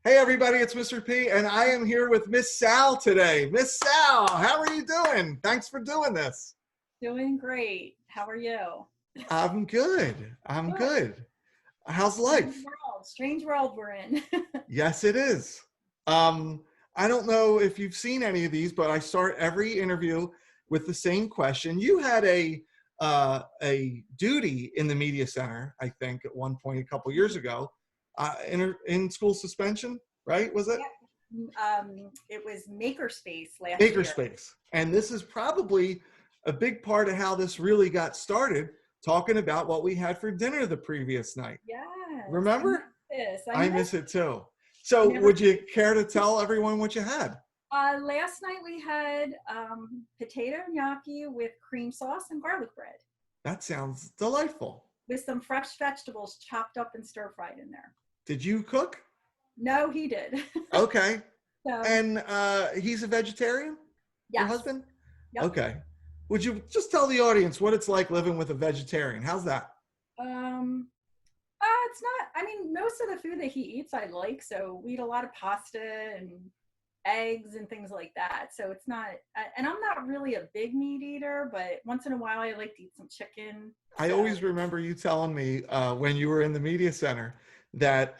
Hey everybody, it's Mr. P, and I am here with Miss Sal today. Miss Sal, how are you doing? Thanks for doing this. Doing great. How are you? I'm good. I'm Good. good. How's Strange life? world. Strange world we're in. Yes, it is. I don't know if you've seen any of these, but I start every interview with the same question. You had a duty in the media center, I think, at one point a couple years ago, in school suspension, right? Was it? It was Makerspace last year. Makerspace. And this is probably a big part of how this really got started, talking about what we had for dinner the previous night. Yes, I miss Remember? this. I I miss miss it too. So never. would you care to tell everyone what you had? Last night we had potato gnocchi with cream sauce and garlic bread That sounds delightful. with some fresh vegetables chopped up and stir fried in there. Did you cook? No, he did. Okay. So And he's a vegetarian? Your yes. husband? Yep. Okay. Would you just tell the audience what it's like living with a vegetarian? How's that? Um, it's not, I mean, most of the food that he eats I like. So we eat a lot of pasta and eggs and things like that. So it's not, and I'm not really a big meat eater, but once in a while I like to eat some chicken. I So always remember you telling me when you were in the media center that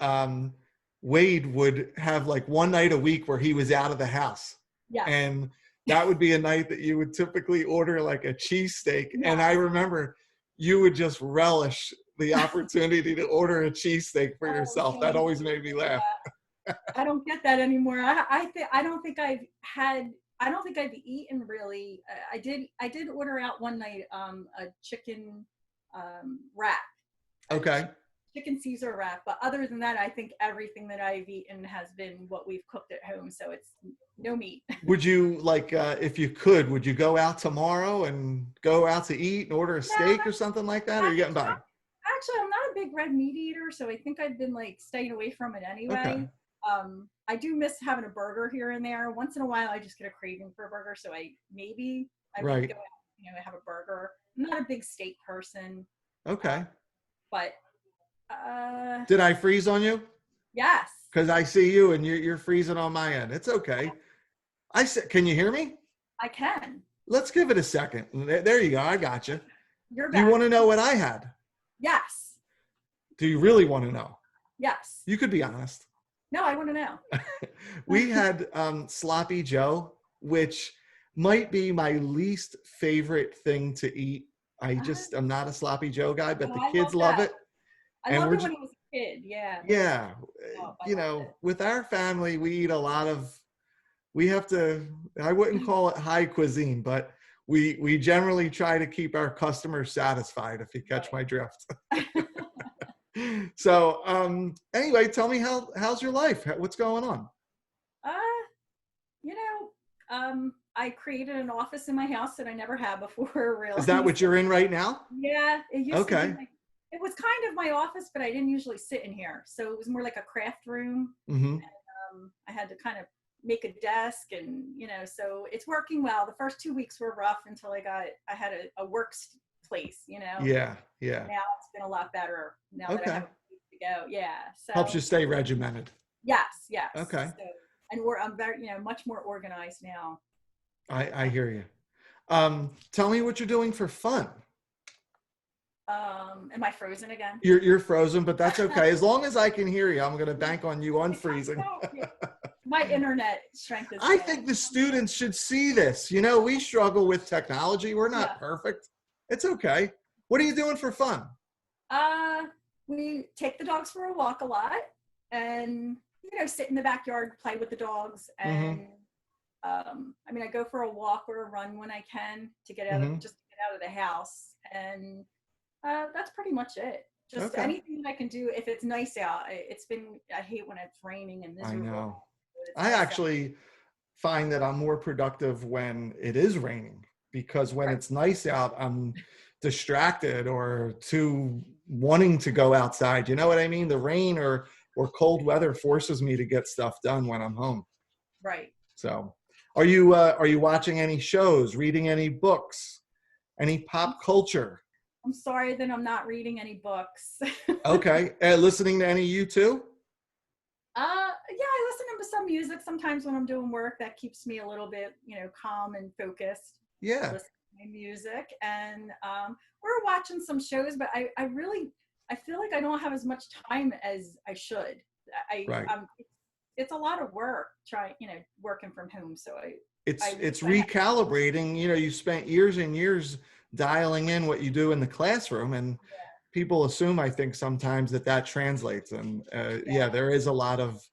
Wade would have like one night a week where he was out of the house. yes. And that would be a night that you would typically order like a cheesesteak. Yeah. And I remember you would just relish the opportunity to order a cheesesteak for Oh, yourself. That thank always you. made me laugh. I don't get that anymore. I don't think I've had, I don't think I've eaten really. I did order out one night a chicken wrap. Okay. Chicken Caesar wrap, but other than that, I think everything that I've eaten has been what we've cooked at home, so it's no meat. Would you like, if you could, would you go out tomorrow and go out to eat and order a No, steak or something like that? Or are you getting by? actually, I'm not a big red meat eater, so I think I've been like staying away from it Okay. anyway. I do miss having a burger here and there. Once in a while, I just get a craving for a burger, so I would Right. go out, have a burger. I'm not a big steak person, Okay. but Did I freeze on you? yes, Because I see you and you're freezing on my end. It's okay. I said, can you hear me? I can. Let's give it a second. There you go. I got you. You're Do you back. want to know what I had? Yes, Do you really want to know? yes. You could be honest. No, I want to know. We had sloppy Joe, which might be my least favorite thing to eat. I'm not a sloppy Joe guy, but Oh, the I kids love love that. it. I And loved we're it just, when I was a kid. Yeah. yeah, Oh, I loved it. with our family, we eat a lot of, we have to, I wouldn't call it high cuisine, but we generally try to keep our customers satisfied, if you catch my drift. So anyway, tell me how's your life? What's going on? Uh, I created an office in my house that I never had before, Is that really. what you're in right now? Yeah, it used to be Okay. like, it was kind of my office, but I didn't usually sit in here. So it was more like a craft room. Mm-hmm. I had to kind of make a desk and, so it's working well. The first 2 weeks were rough until I had a workplace, Yeah, yeah. Now it's been a lot better now that I Okay. have a place to go. Yeah. Helps So you stay regimented. yes, yes. Okay. So, and I'm very, much more organized now. I hear you. Tell me what you're doing for fun. Am I frozen again? You're frozen, but that's okay. As long as I can hear you, I'm going to bank on you unfreezing. My internet strength is I bad. think the students should see this. We struggle with technology. We're not perfect. It's okay. What are you doing for fun? We take the dogs for a walk a lot and, sit in the backyard, play with the dogs. And, I go for a walk or a run when I can to get out just to get out of the house. And that's pretty much it. Just anything that I can do if it's nice out. I hate when it's raining and miserable. I know. I actually find that I'm more productive when it is raining, because when it's nice out, I'm distracted or too wanting to go outside. You know what I mean? The rain or cold weather forces me to get stuff done when I'm home. Right. So are you watching any shows, reading any books, any pop culture? I'm sorry that I'm not reading any books. Okay. Listening to any U2? Yeah, I listen to some music sometimes when I'm doing work. That keeps me a little bit, calm and focused. I Yeah. listen to my music, and we're watching some shows, but I feel like I don't have as much time as I should. I Right. it's a lot of work trying, working from home. So I wish It's I had. recalibrating. You spent years and years dialing in what you do in the classroom, and people assume, I think, sometimes that translates. And Yeah. there is a lot of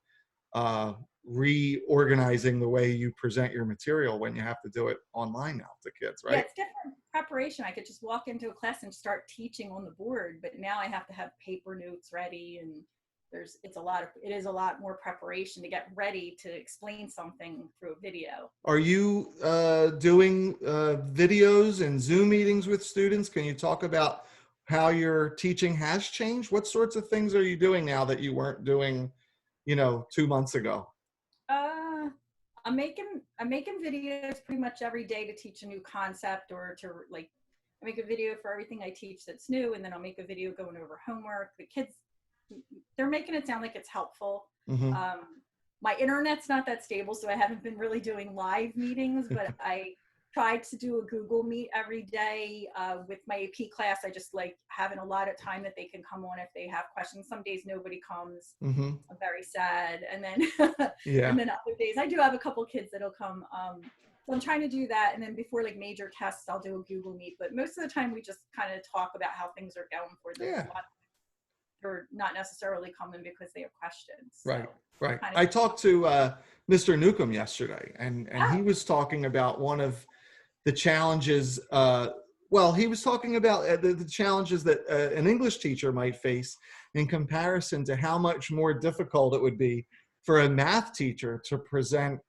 reorganizing the way you present your material when you have to do it online now to kids, Yeah, right? it's different preparation. I could just walk into a class and start teaching on the board, but now I have to have paper notes ready, and it is a lot more preparation to get ready to explain something through a video. Are you doing videos and Zoom meetings with students? Can you talk about how your teaching has changed? What sorts of things are you doing now that you weren't doing, 2 months ago? Uh, I'm making videos pretty much every day to teach a new concept, or to like, I make a video for everything I teach that's new, and then I'll make a video going over homework. The kids, they're making it sound like it's helpful. Hmm. My internet's not that stable, so I haven't been really doing live meetings, but I tried to do a Google Meet every day with my AP class. I just like having a lot of time that they can come on if they have questions. Some days nobody comes. Hmm. I'm very sad. And then Yeah. and then other days I do have a couple kids that'll come. So I'm trying to do that. And then before like major tests, I'll do a Google Meet. But most of the time we just kind of talk about how things are going for them. Yeah. They're not necessarily coming because they have questions. So Right. Right. kind of. I talked to Mr. Newcomb yesterday, and he was talking about one of the challenges. He was talking about the challenges that an English teacher might face in comparison to how much more difficult it would be for a math teacher to present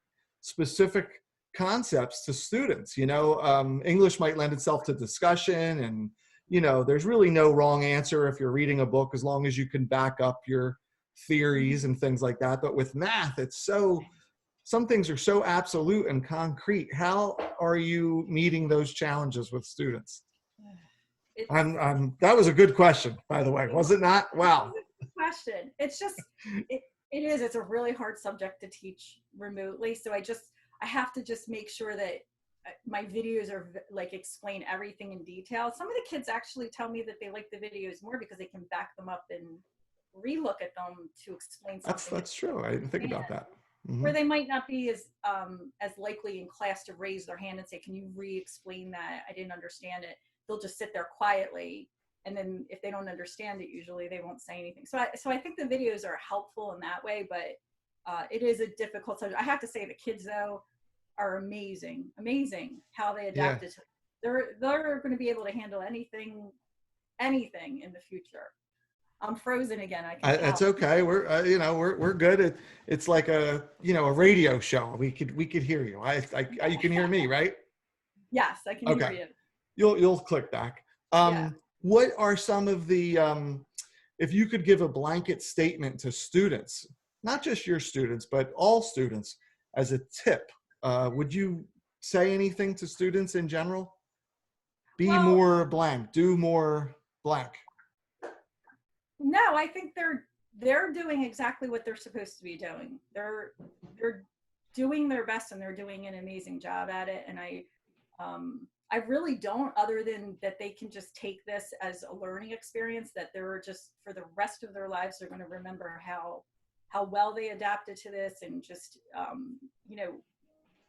specific concepts to students. English might lend itself to discussion, and there's really no wrong answer if you're reading a book, as long as you can back up your theories and things like that. But with math, some things are so absolute and concrete. How are you meeting those challenges with students? It's That was a good question, by the way, was it not? Wow. a good question. It's just it is. It's a really hard subject to teach remotely. So I have to just make sure that my videos are like explain everything in detail. Some of the kids actually tell me that they like the videos more because they can back them up and relook at them to explain something. That's true. I didn't think about that. Mm-hmm. Where they might not be as likely in class to raise their hand and say, "Can you re-explain that? I didn't understand it." They'll just sit there quietly, and then if they don't understand it, usually they won't say anything. So I think the videos are helpful in that way, but it is a difficult subject. I have to say the kids though are amazing how they adapted to it. They're going to be able to handle anything in the future. I'm frozen again. I can tell. That's okay. We're good. It's like a radio show. We could hear you. You can hear me, right? Yes, I can hear you. You'll click back. Yeah. What are some of the if you could give a blanket statement to students, not just your students, but all students, as a tip, would you say anything to students in general? Be more blank. Do more blank. No, I think they're doing exactly what they're supposed to be doing. They're doing their best, and they're doing an amazing job at it. And I really don't, other than that they can just take this as a learning experience, that they're just for the rest of their lives, they're going to remember how well they adapted to this. And just,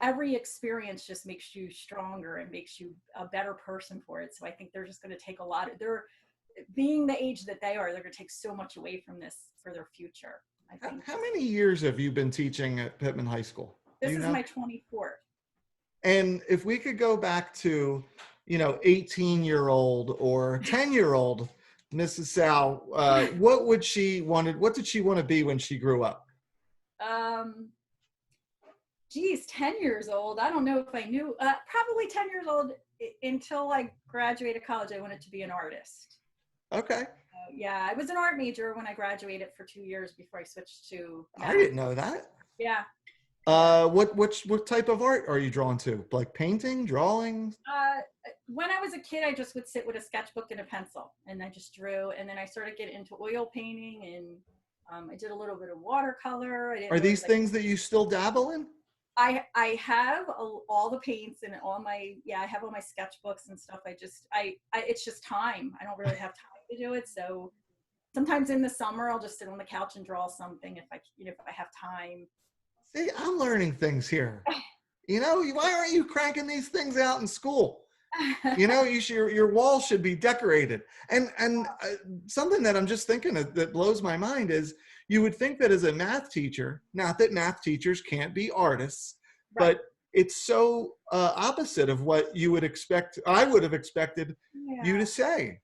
every experience just makes you stronger and makes you a better person for it. So I think they're just going to take they're being the age that they are, they're going to take so much away from this for their future. I think. How many years have you been teaching at Pitman High School? This is my 24th. And if we could go back to, 18-year-old or 10-year-old Mrs. Sal, what did she want to be when she grew up? 10 years old. I don't know if I knew, probably 10 years old until I graduated college. I wanted to be an artist. Okay. Yeah, I was an art major when I graduated for 2 years before I switched to math. I didn't know that. Yeah. What type of art are you drawn to? Like painting, drawing? When I was a kid, I just would sit with a sketchbook and a pencil, and I just drew. And then I started getting into oil painting, and I did a little bit of watercolor. I didn't Are really these things that you still dabble in? I have all the paints and all my, I have all my sketchbooks and stuff. It's just time. I don't really have time to do it. So sometimes in the summer, I'll just sit on the couch and draw something if I have time. See, I'm learning things here. Why aren't you cranking these things out in school? Your wall should be decorated. And something that I'm just thinking that blows my mind is you would think that as a math teacher, not that math teachers can't be artists, Right. but it's so opposite of what you would expect. I would have expected you to say.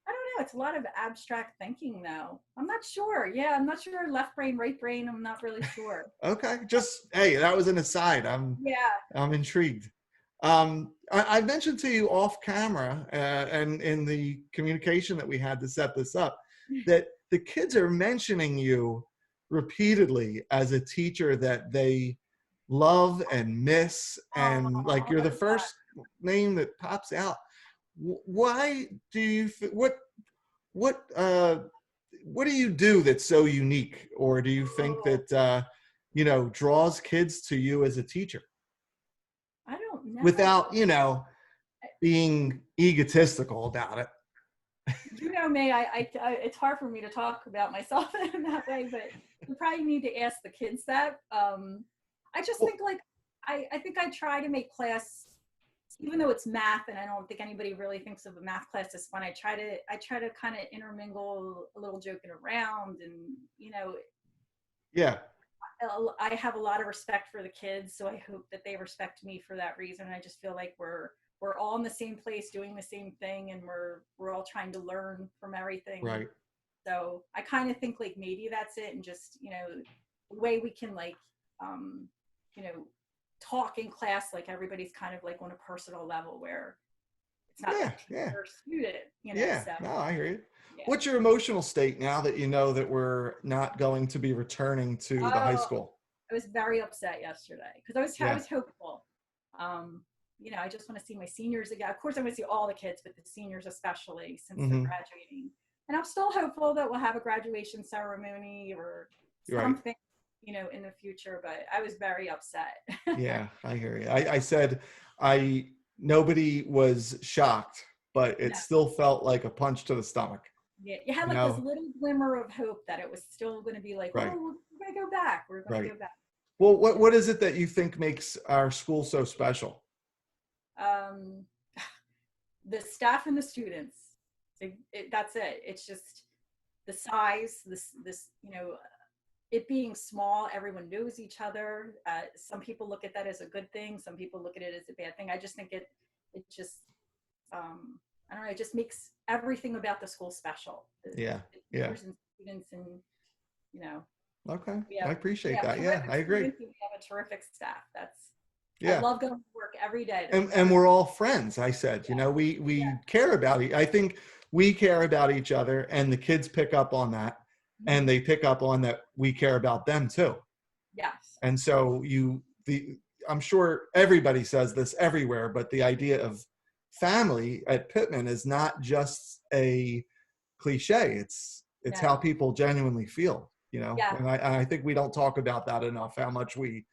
I don't know. It's a lot of abstract thinking, though. I'm not sure. Yeah, I'm not sure. Left brain, right brain. I'm not really sure. Okay. Hey, that was an aside. I'm intrigued. I mentioned to you off camera and in the communication that we had to set this up that the kids are mentioning you repeatedly as a teacher that they love and miss, and like you're the first name that pops out. Why do you what do you do that's so unique, or do you think that draws kids to you as a teacher? I don't know. Without being egotistical about it. You know me, I it's hard for me to talk about myself in that way, but you probably need to ask the kids that. I just think I think I try to make class, even though it's math, and I don't think anybody really thinks of a math class as fun. I try to kind of intermingle a little joking around, and Yeah. I have a lot of respect for the kids, so I hope that they respect me for that reason. I just feel like we're all in the same place doing the same thing, and we're all trying to learn from everything. Right. So I kind of think like maybe that's it, and just the way we can talk in class, like everybody's kind of like on a personal level where it's not like teacher or student. So, no, I hear you. Yeah. What's your emotional state now that you know that we're not going to be returning to the high school? I was very upset yesterday because I was hopeful. I just want to see my seniors again. Of course, I want to see all the kids, but the seniors especially, since they're graduating. And I'm still hopeful that we'll have a graduation ceremony or something, in the future. But I was very upset. Yeah, I hear you. I said nobody was shocked, but it still felt like a punch to the stomach. Yeah, you had this little glimmer of hope that it was still going to be like, right. oh, we're going to go back. We're going to go back. Well, what is it that you think makes our school so special? The staff and the students. That's it. It's just the size, it being small, everyone knows each other. Some people look at that as a good thing. Some people look at it as a bad thing. I just think it just, I don't know, it just makes everything about the school special. Yeah. And students and, Okay. I appreciate that. Yeah, I agree. We have a terrific staff. I love going to work every day. And we're all friends. I said, we care about I think we care about each other, and the kids pick up on that, and they pick up on that we care about them too. Yes. And so I'm sure everybody says this everywhere, but the idea of family at Pitman is not just a cliche. It's how people genuinely feel, and I think we don't talk about that enough, how much we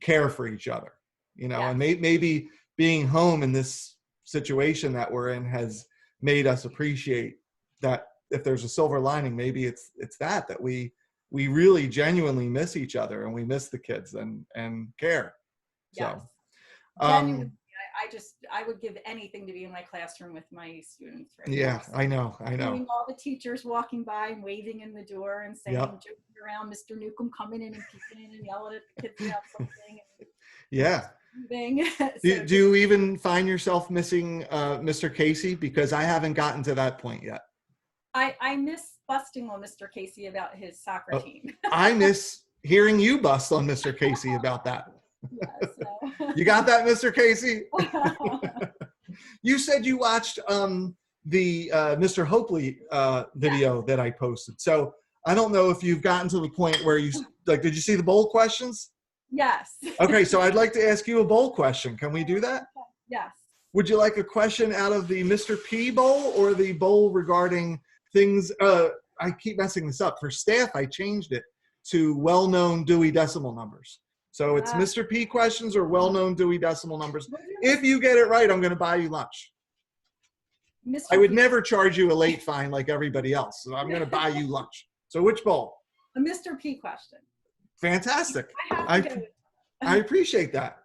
care for each other, and maybe being home in this situation that we're in has made us appreciate that. If there's a silver lining, maybe it's that we really genuinely miss each other, and we miss the kids and care. Yes. So genuinely, I would give anything to be in my classroom with my students right now. So I know. Seeing all the teachers walking by and waving in the door and saying, joking around, Mr. Newcomb coming in and peeking in and yelling at the kids about something. Do you even find yourself missing Mr. Casey? Because I haven't gotten to that point yet. I miss busting on Mr. Casey about his soccer team. I miss hearing you bust on Mr. Casey about that. Yeah, You got that, Mr. Casey? You said you watched the Mr. Hopley video that I posted. So I don't know if you've gotten to the point where did you see the bowl questions? Yes. Okay, so I'd like to ask you a bowl question. Can we do that? Yes. Would you like a question out of the Mr. P bowl or the bowl regarding things? I keep messing this up. For staff, I changed it to well-known Dewey Decimal numbers. So it's Mr. P questions or well-known Dewey Decimal numbers. If you get it right, I'm going to buy you lunch. Mr. I would P. never charge you a late fine like everybody else. So I'm going to buy you lunch. So which bowl? A Mr. P question. Fantastic. I have to go. I appreciate that.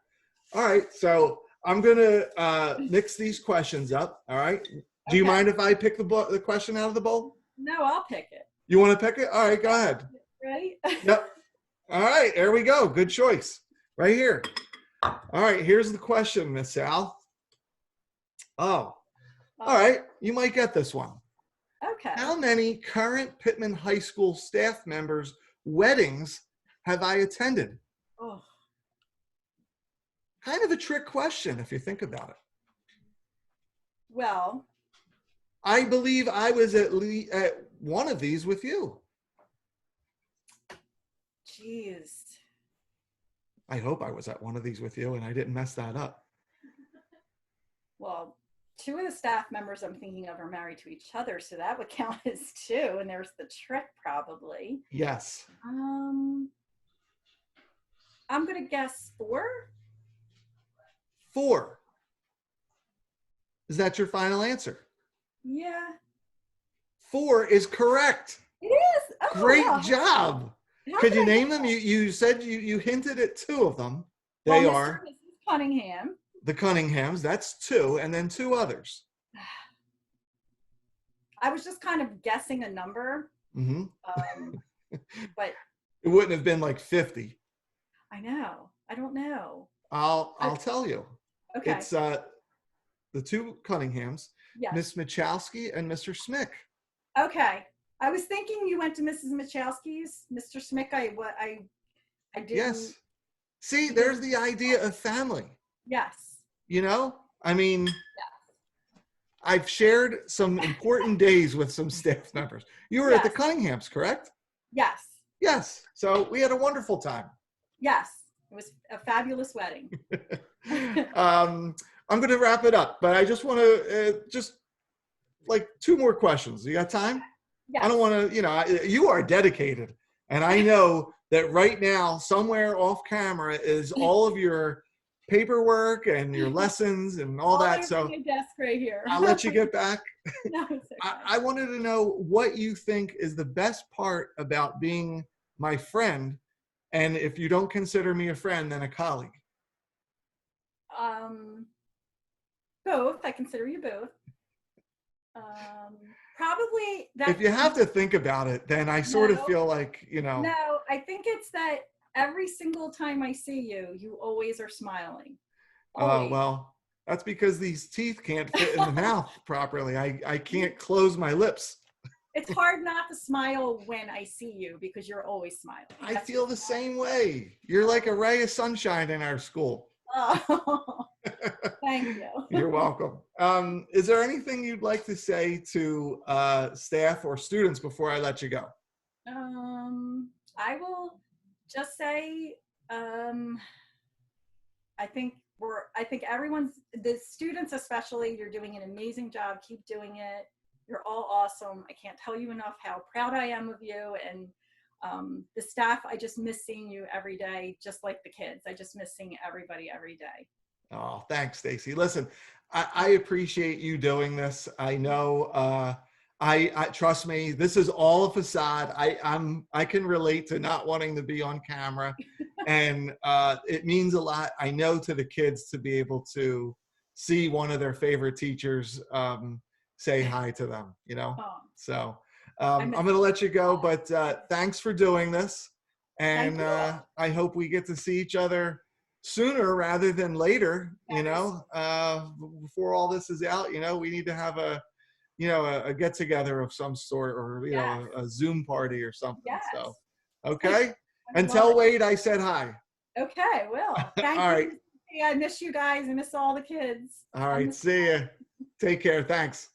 All right. So I'm going to mix these questions up. All right. Do you mind if I pick the question out of the bowl? No, I'll pick it. You want to pick it? All right. Go ahead. Ready? Yep. All right. There we go. Good choice. Right here. All right. Here's the question, Miss Sal. Oh. All right. You might get this one. Okay. How many current Pitman High School staff members' weddings have I attended? Oh. Kind of a trick question if you think about it. Well, I believe I was at one of these with you. jeez. I hope I was at one of these with you and I didn't mess that up. Well, 2 of the staff members I'm thinking of are married to each other, so that would count as 2. And there's the trick, probably. Yes. I'm gonna guess 4. 4. Is that your final answer? Yeah. 4 is correct. It is. Oh, Great wow. job. How Could did you I name get them? that? You said you hinted at 2 of them. Well, They Mr. are and Mrs. Cunningham. the Cunninghams. That's 2, and then 2 others. I was just kind of guessing a number, Mm-hmm. but It wouldn't have been like 50. I know. I don't know. I'll tell you. Okay. It's the 2 Cunninghams, Yes. Miss Michalski and Mr. Smick. Okay. I was thinking you went to Mrs. Michalski's. Mr. Smick, I didn't. Yes. See, there's the idea of family. Yes. You know, I mean, I've shared some important days with some staff members. You were at the Yes. Cunninghams, correct? Yes. Yes. So we had a wonderful time. Yes. It was a fabulous wedding. I'm going to wrap it up, but I just want to just like 2 more questions. You got time? Yes. I don't want to, you are dedicated. And I know that right now, somewhere off camera is all of your paperwork and your lessons and all that. So my desk right here. I'll let you get back. No, it's okay. I wanted to know what you think is the best part about being my friend. And if you don't consider me a friend, then a colleague. Both. I consider you both. Probably that. If you have to think about it, then I sort of feel like, No, I think it's that every single time I see you, you always are smiling. Always. Well, that's because these teeth can't fit in the mouth properly. I can't close my lips. It's hard not to smile when I see you because you're always smiling. I feel the same way. You're like a ray of sunshine in our school. Oh, thank you. You're welcome. Is there anything you'd like to say to staff or students before I let you go? I will just say, I think the students especially, you're doing an amazing job. Keep doing it. You're all awesome. I can't tell you enough how proud I am of you. And the staff, I just miss seeing you every day, just like the kids. I just miss seeing everybody every day. Oh, thanks, Stacy. Listen, I appreciate you doing this. I know, I trust me, this is all a facade. I can relate to not wanting to be on camera, and it means a lot, I know, to the kids to be able to see one of their favorite teachers say hi to them, Oh. So I'm going to let you go, but thanks for doing this. And I hope we get to see each other sooner rather than later, before all this is out. We need to have a get together of some sort, or, a Zoom party or something. Yes. So, okay. And tell Wade I said hi. Okay, will. Thank all you. right. I miss you guys. I miss all the kids. All right. See ya. Take care. Thanks.